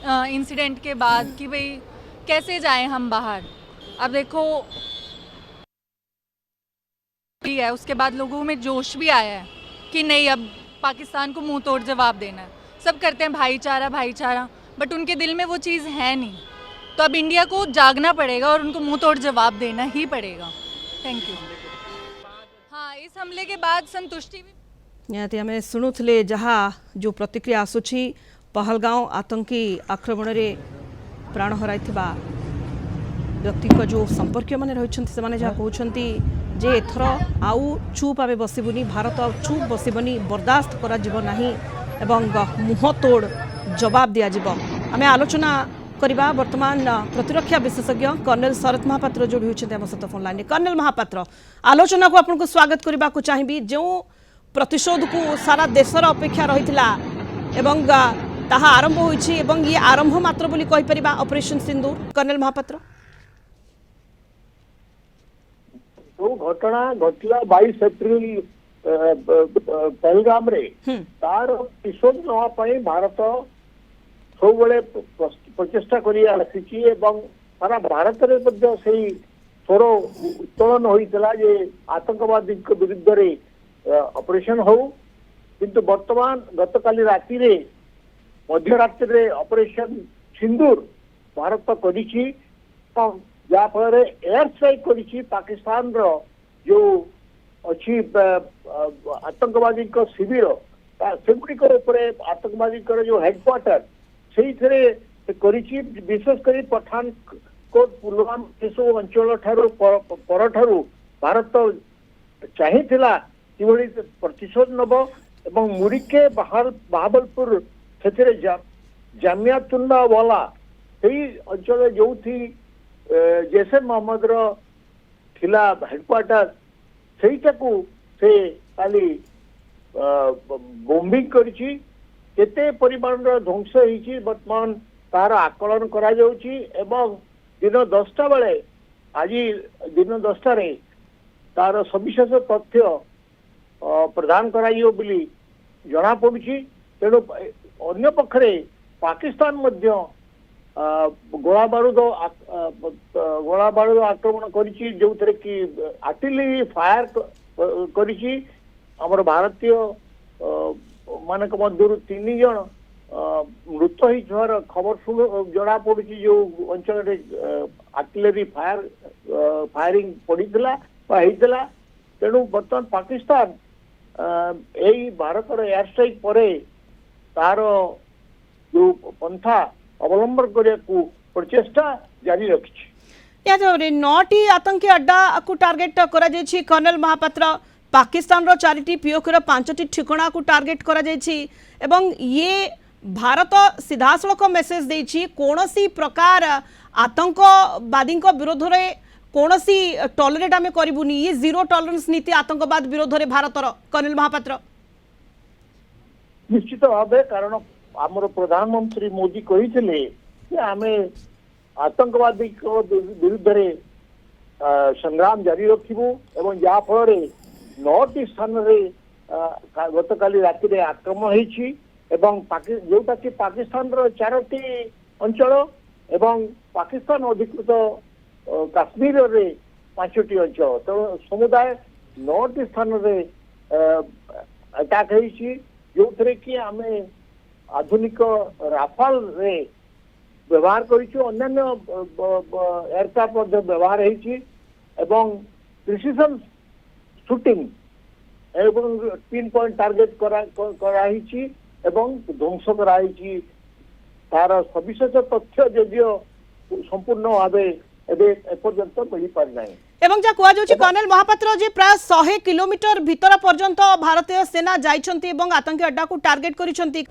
Incident के बाद कि भाई कैसे जाएं हम बाहर। अब देखो भी है, उसके बाद लोगों में जोश भी आया है कि नहीं अब पाकिस्तान को मुंह तोड़ जवाब देना है। सब करते हैं भाईचारा भाईचारा, बट उनके दिल में वो चीज़ है नहीं। तो अब इंडिया को जागना पड़ेगा और उनको मुंह तोड़ जवाब देना ही पड़ेगा। Thank you. हाँ, इस हमले के बाद संतुष्टि भी निहाती आम शुणुले जहाँ जो प्रतिक्रिया आसूची पहलगांव आतंकी आक्रमण में प्राण हराई व्यक्ति जो संपर्क मैंने रही जहाँ कहते जे एथर आउ चुप आम बसबुनी, भारत आउ चुप बसबनी, बर्दाश्त करा मुह तोड़ जवाब दिज्व। आम आलोचना करवा वर्तमान प्रतिरक्षा विशेषज्ञ कर्नेल शरत महापात्र जोड़ी होती आम सहित फोन लाइन। कर्नेल महापात्र, आलोचना को आपको स्वागत करने को चाहिए। जो प्रतिशोध को सारा देशर अपेक्षा रही आरंभ होइछि एवं ये आरंभ मात्र बोली कहि परिबा ऑपरेशन सिंदूर। कर्नेल महापात्र, जो घटना घटला 22 एप्रिल पहलगाम रे तार प्रतिशोध नवाई भारत सब प्रचेषा कर सारा भारत रे स्वर उत्तोलन होता जे आतंकवादी विरुद्ध रे ऑपरेशन हो। किंतु वर्तमान गतकाली राति रे मध्यरात्रि रे ऑपरेशन सिंदूर भारत करिछि, जहाँ फल एयर स्ट्राइक करिछि पाकिस्तान रो जो अच्छी आतंकवादी शिविर सेगुड़िक आतंकवादी जो हेडक्वार्टर से करिछि। विशेषकर पठानकोट पुलवामा सब अंचल ठारू भारत चाहिला कि प्रतिशोध नब एवं मुरिके बहाबलपुर से जामियातुल्ला वाला से अंचल जो थी जैसे मोहम्मद थिला हेडक्वार्टर से खाली बॉम्बिंग करिछि। केते परिमाण ध्वंस होइछि वर्तमान तार आकलन करा जाउछि एवं दिन 10टा बेले आज दिन 10टा रे तार सविशेष तथ्य प्रदान कराइयो बोली जना पड़ुछि। तेणु अन्य पक्षरे पाकिस्तान मध्य गोला बारूद आक्रमण करिछि, जो थरे कि आर्टिलरी फायर करिछि। हमर भारतीय मानक मध्यरु 3 जन मृत होइछर खबर जना पड़ुछि। जो अंचल रे आर्टिलरी फायरिंग पड़ीला होइतला। तेणु बर्तमान पाकिस्तान यही भारत एयर स्ट्राइक परे तार जो पंथा अवलंबन करने को प्रचेष्टा जारी रखी। 9टी आतंकी अड्डा को टार्गेट करा जायछि। कर्नेल महापात्र, पाकिस्तान रो 4टी पीओके 5टी ठिकाना को टार्गेट करा जायछि एवं ये भारत सीधासलख मेसेज देछि कोनोसी प्रकार आतंकवादी विरोध रे कोनोसी टॉलरेट आमे करिबुनी, ये जीरो टॉलरेंस नीति आतंकवाद विरोध रे भारतर। कर्नेल महापात्र, निश्चित भाव कारण आमर प्रधानमंत्री मोदी कही आमे आतंकवादी विरुद्ध रे संग्राम जारी रखिबू एवं जहाँ फल 9टी स्थान रे गतकाली राति रे आक्रमण होइछि एवं जोटा कि पाकिस्तान रो 4टी अंचल एवं पाकिस्तान अधिकृत काश्मीर रे 5टी अंचल। तो समुदाय 9टी स्थान रे अटैक होइछि, जो थरे कि आमे आधुनिक राफाल रे व्यवहार करिछु, अन्य एयरक्राफ्ट व्यवहार होइछि एवं प्रिसिजन शूटिंग एवं 3 पॉइंट टार्गेट कराइछि एवं ध्वंस कराइछि। तार सविशेष तथ्य जदियो संपूर्ण भाव एपर्यंत मिल पारि नाही। एवं जा कुआ जाउछि कर्नेल महापात्र जे प्राय 100 किलोमीटर भीतर पर्यंत भारतीय सेना जाइछन्ती एवं आतंकी अड्डा को टार्गेट करिछन्ती।